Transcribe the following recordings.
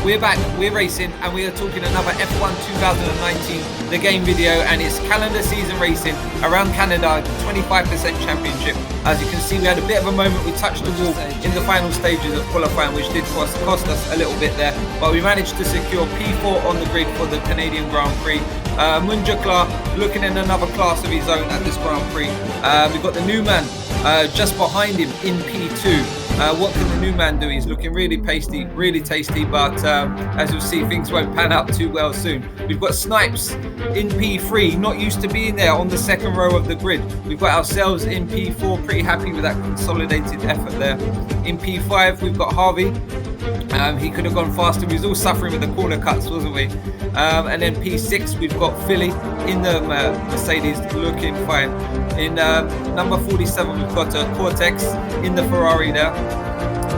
we're back, we're racing, and we are talking another F1 2019, the game video, and it's calendar season racing around Canada, 25% championship. As you can see, we had a bit of a moment, we touched the wall in the final stages of qualifying, which did cost us a little bit there, but we managed to secure P4 on the grid for the Canadian Grand Prix. Munjukla looking in another class of his own at this Grand Prix. We've got the new man just behind him in P2. What can the new man do? He's looking really pasty, really tasty, but as you'll see, things won't pan out too well soon. We've got Snipes in P3, not used to being there on the second row of the grid. We've got ourselves in P4, pretty happy with that consolidated effort there. In P5, we've got Harvey. He could have gone faster. We was all suffering with the corner cuts, wasn't we? And then P6, we've got Philly in the Mercedes, looking fine. In number 47, we've got Cortex in the Ferrari there.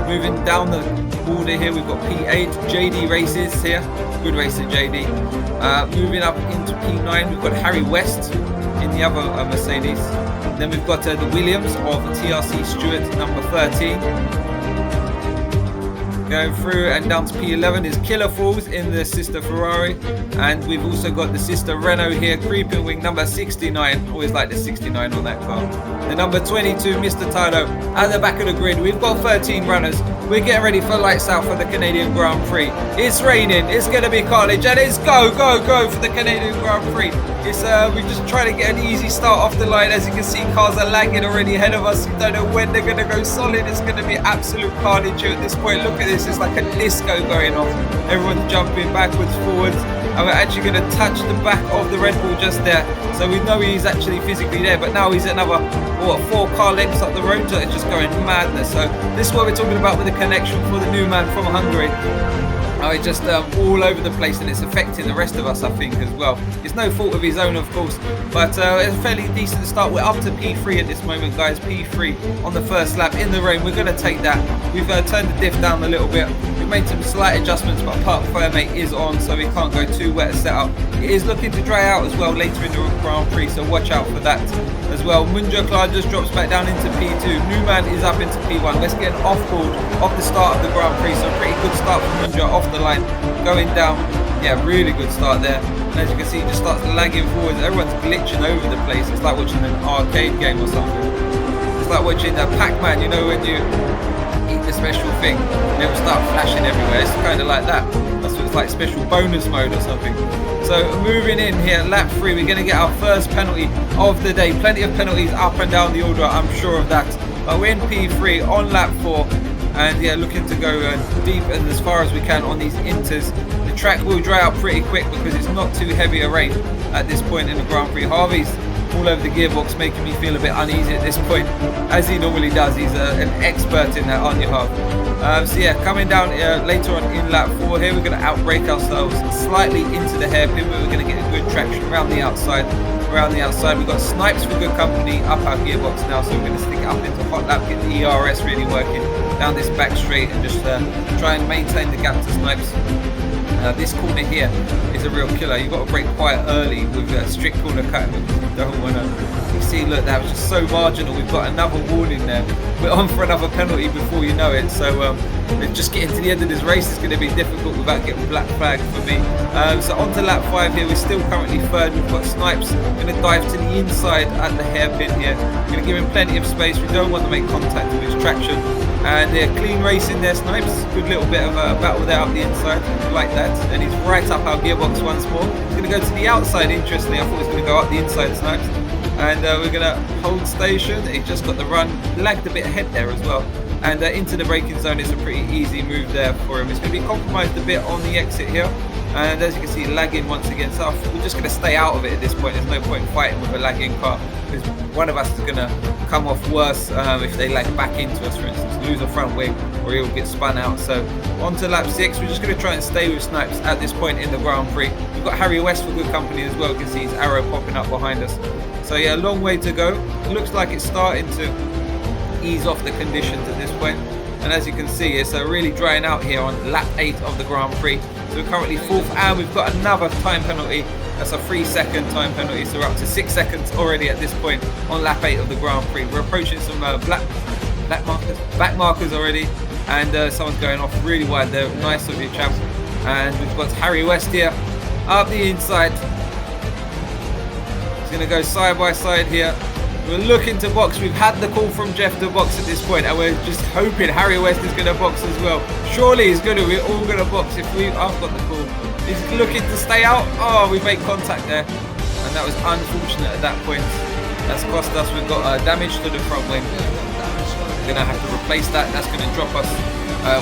Moving down the order here, we've got P8, JD Races here. Good racer, JD. Moving up into P9, we've got Harry West in the other Mercedes. Then we've got the Williams of TRC Stewart, number 13. Going through and down to P11 is Killer Falls in the sister Ferrari, and we've also got the sister Renault here, Creeping Wing number 69. Always like the 69 on that car. The number 22, Mr. Tylo, at the back of the grid. We've got 13 runners. We're getting ready for lights out for the Canadian Grand Prix. It's raining, it's going to be carnage, and it's go for the Canadian Grand Prix. It's we're just trying to get an easy start off the line. As you can see, cars are lagging already ahead of us. You don't know when they're going to go solid. It's going to be absolute carnage here at this point. Look at this, it's like a disco going off. Everyone's jumping backwards, forwards, and we're actually going to touch the back of the Red Bull just there. So we know he's actually physically there, but now he's another 4 car lengths up the road. So it's just going madness. So this is what we're talking about with the connection for the new man from Hungary. It's just all over the place, and it's affecting the rest of us, I think, as well. It's no fault of his own, of course, but it's a fairly decent start. We're up to P3 at this moment, guys. P3 on the first lap in the rain. We're going to take that. We've turned the diff down a little bit. We've made some slight adjustments, but Park Firemate is on, so we can't go too wet a setup. It is looking to dry out as well later in the Grand Prix, so watch out for that as well. Munjukla just drops back down into P2. Newman is up into P1. Let's get an off-board off the start of the Grand Prix, so a pretty good start for Munja off the line, going down. Yeah, really good start there. And as you can see, it just starts lagging forwards. Everyone's glitching over the place. It's like watching an arcade game or something. It's like watching Pac-Man, you know, when you eat the special thing, they will start flashing everywhere. It's kind of like that. That's what it's like, special bonus mode or something. So moving in here, lap 3, we're going to get our first penalty of the day. Plenty of penalties up and down the order, I'm sure of that. But we're in P3 on lap 4. And yeah, looking to go deep and as far as we can on these inters. The track will dry out pretty quick because it's not too heavy a rain at this point in the Grand Prix. Harvey's all over the gearbox, making me feel a bit uneasy at this point, as he normally does. He's an expert in that on your half. So yeah, coming down later on in lap 4 here, we're going to outbrake ourselves slightly into the hairpin, but we're going to get a good traction around the outside. Around the outside, we've got Snipes for good company up our gearbox now, so we're going to stick it up into hot lap, get the ERS really working down this back straight, and just try and maintain the gap to Snipes. This corner here is a real killer. You've got to brake quite early with a strict corner cut. Don't want to. You see, look, that was just so marginal. We've got another warning there. We're on for another penalty before you know it. So just getting to the end of this race is going to be difficult without getting black flag for me. So on to lap 5 here. We're still currently third. We've got Snipes going to dive to the inside at the hairpin here. We're going to give him plenty of space. We don't want to make contact with his traction. And they're clean racing there, Snipes. Good little bit of a battle there up the inside. Like that. And he's right up our gearbox once more. He's going to go to the outside, interestingly. I thought he was going to go up the inside, Snipes. And we're going to hold station. He just got the run. Lagged a bit ahead there as well. And into the braking zone is a pretty easy move there for him. It's going to be compromised a bit on the exit here. And as you can see, lagging once again. So we're just going to stay out of it at this point. There's no point fighting with a lagging car, because one of us is going to come off worse if they lag back into us, for instance, lose a front wing, or he'll get spun out. So on to lap 6. We're just going to try and stay with Snipes at this point in the Grand Prix. We've got Harry West for good company as well. You can see his arrow popping up behind us. So yeah, a long way to go. It looks like it's starting to ease off the conditions at this point. And as you can see, it's really drying out here on lap 8 of the Grand Prix. So we're currently 4th, and we've got another time penalty. That's a 3-second time penalty, so we're up to 6 seconds already at this point on lap 8 of the Grand Prix. We're approaching some back markers already, and someone's going off really wide there. Nice of you, champ. And we've got Harry West here up the inside. He's going to go side by side here. We're looking to box. We've had the call from Jeff to box at this point, and we're just hoping Harry West is going to box as well. Surely he's going to. We're all going to box if I've got the call. He's looking to stay out. Oh, we made contact there, and that was unfortunate at that point. That's cost us. We've got damage to the front wing. We're going to have to replace that. That's going to drop us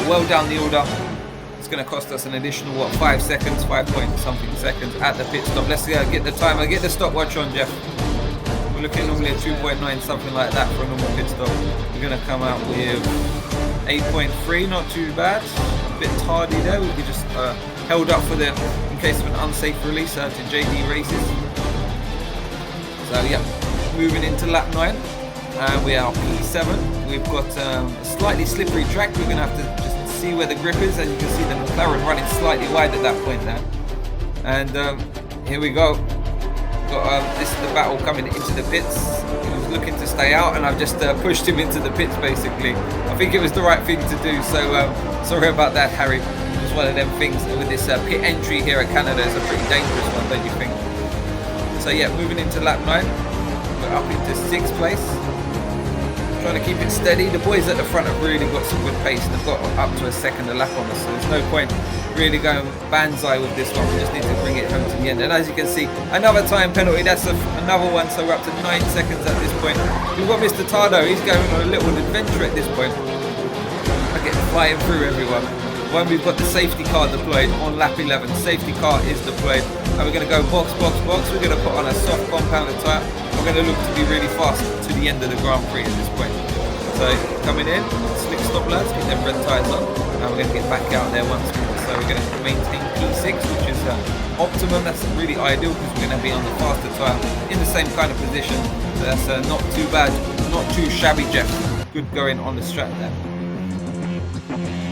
well down the order. It's going to cost us an additional 5 seconds, 5 point something seconds at the pit stop. Let's get the timer, get the stopwatch on, Jeff. We're looking normally at 2.9, something like that for a normal pit stop. We're going to come out with 8.3, not too bad. A bit tardy there. We just held up for the in case of an unsafe release to JD races. So yeah, moving into lap 9. We are P7. We've got a slightly slippery track. We're going to have to just see where the grip is, and you can see the McLaren running slightly wide at that point there. And here we go. This is the battle coming into the pits. He was looking to stay out, and I've just pushed him into the pits basically. I think it was the right thing to do, so sorry about that, Harry. It's one of them things with this pit entry here at Canada. It's a pretty dangerous one, don't you think? So yeah, moving into lap 9. We're up into 6th place. Trying to keep it steady. The boys at the front have really got some good pace. They've got up to a second a lap on us, so there's no point really going banzai with this one. We just need to bring it home to the end. And as you can see, another time penalty. That's another one, so we're up to 9 seconds at this point. We've got Mr. Tardo. He's going on a little adventure at this point. I get flying through everyone. When we've got the safety car deployed on lap 11, safety car is deployed, and we're going to go box, box, box. We're going to put on a soft compounded tyre. We're going to look to be really fast to the end of the Grand Prix at this point. So coming in, slick stop lads, get them red tyres on, and we're going to get back out there once more. So we're going to maintain P6, which is optimum. That's really ideal because we're going to be on the faster tyre in the same kind of position. So that's not too bad, not too shabby, Jeff. Good going on the strat there.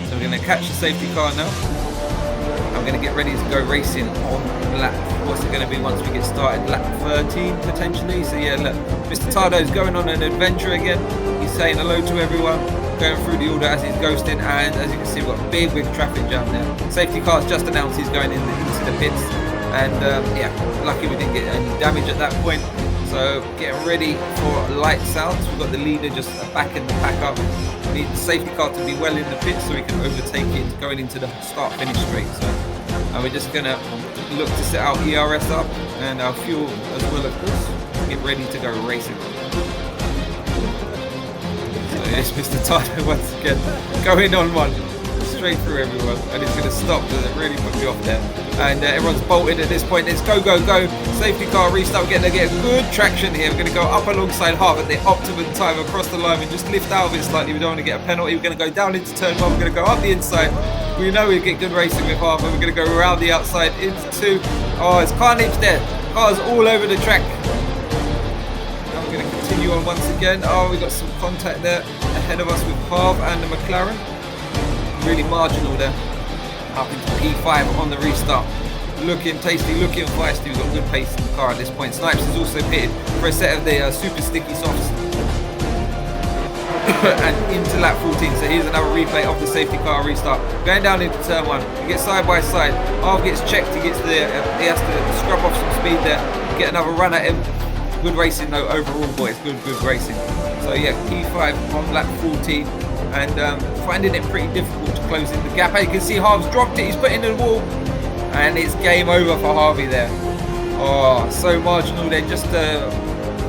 So we're going to catch the safety car now. I'm going to get ready to go racing on lap, what's it going to be once we get started, lap 13 potentially. So yeah, look, Mr. Tardo's going on an adventure again. He's saying hello to everyone, going through the order as he's ghosting, and as you can see, we've got a big traffic jam there. Safety car's just announced he's going into the pits, and yeah, lucky we didn't get any damage at that point. So getting ready for lights out. We've got the leader just backing the pack up. We need the safety car to be well in the pit so we can overtake it going into the start-finish straight. So we're just going to look to set our ERS up and our fuel as well, of course. Get ready to go racing. So it's Mr. Tardo once again going on one. Straight through everyone, and it's going to stop because it really put me off there. And everyone's bolted at this point. It's go, go, go. Safety car restart. We're going to get good traction here. We're going to go up alongside Harv at the optimum time across the line. We just lift out of it slightly. We don't want to get a penalty. We're going to go down into turn 1. We're going to go up the inside. We know we get good racing with Harv, and we're going to go around the outside into 2. Oh, it's carnage there. Cars all over the track. Now we're going to continue on once again. Oh, we got some contact there ahead of us with Harv and the McLaren. Really marginal there. Up into P5 on the restart. Looking tasty, looking feisty. We've got good pace in the car at this point. Snipes is also pitted for a set of the super sticky softs. And into lap 14. So here's another replay of the safety car restart. Going down into turn 1. We get side by side. Harv gets checked. He has to scrub off some speed there. Get another run at him. Good racing though overall, boys. Good racing. So yeah, P5 on lap 14. And finding it pretty difficult to close in the gap. As you can see, Harv's dropped it. He's put in the wall. And it's game over for Harvey there. Oh, so marginal there. Just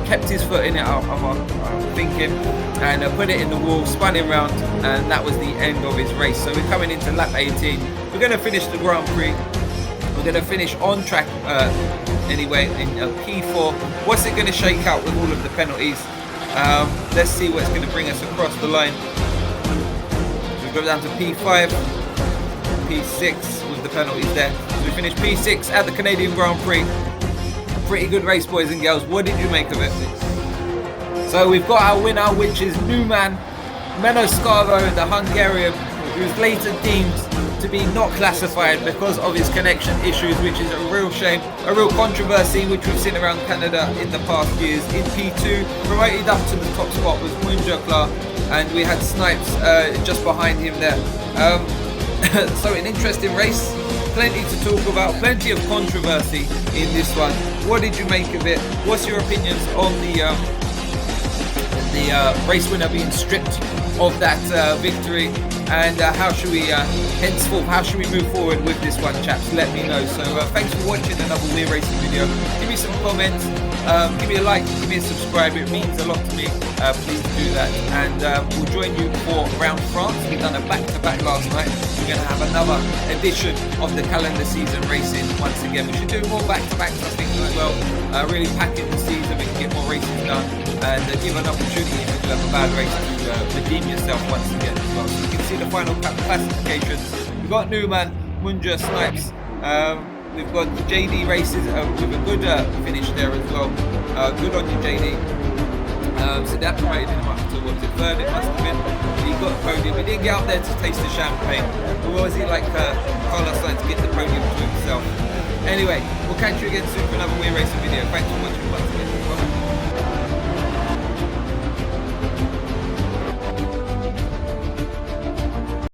kept his foot in it, I'm thinking. And put it in the wall, spun him round. And that was the end of his race. So we're coming into lap 18. We're going to finish the Grand Prix. We're going to finish on track anyway in P4. What's it going to shake out with all of the penalties? Let's see what's going to bring us across the line. We go down to P5, P6 with the penalties there. So we finished P6 at the Canadian Grand Prix. Pretty good race, boys and girls. What did you make of it? So we've got our winner, which is Numan Menoscaro, the Hungarian, who was later deemed to be not classified because of his connection issues, which is a real shame, a real controversy which we've seen around Canada in the past years. In P2, promoted up to the top spot was Munjakla, and we had Snipes just behind him there. So an interesting race. Plenty to talk about, plenty of controversy in this one. What did you make of it? What's your opinions on the race winner being stripped of that victory? And how should we henceforth, how should we move forward with this one, chaps? Let me know. So thanks for watching another We're Racing video. Give me some comments, give me a like, give me a subscribe. It means a lot to me. Please do that. And we'll join you for Round France. We've done a back-to-back last night. We're going to have another edition of the calendar season racing once again. We should do more back-to-backs, I think, as well. Really pack in the season, we can get more races done, and give an opportunity if you have a bad race to redeem yourself once again as well. So you can see the final classifications. We've got Newman, Munja, Snipes. We've got JD races with a good finish there as well. Good on you, JD. So that promoted him up to, what was it, third it must have been. He got the podium. He didn't get up there to taste the champagne. Or was he like Carlos Sainz to get the podium to himself? Anyway, we'll catch you again soon for another We're Racing video. Thanks for watching once again.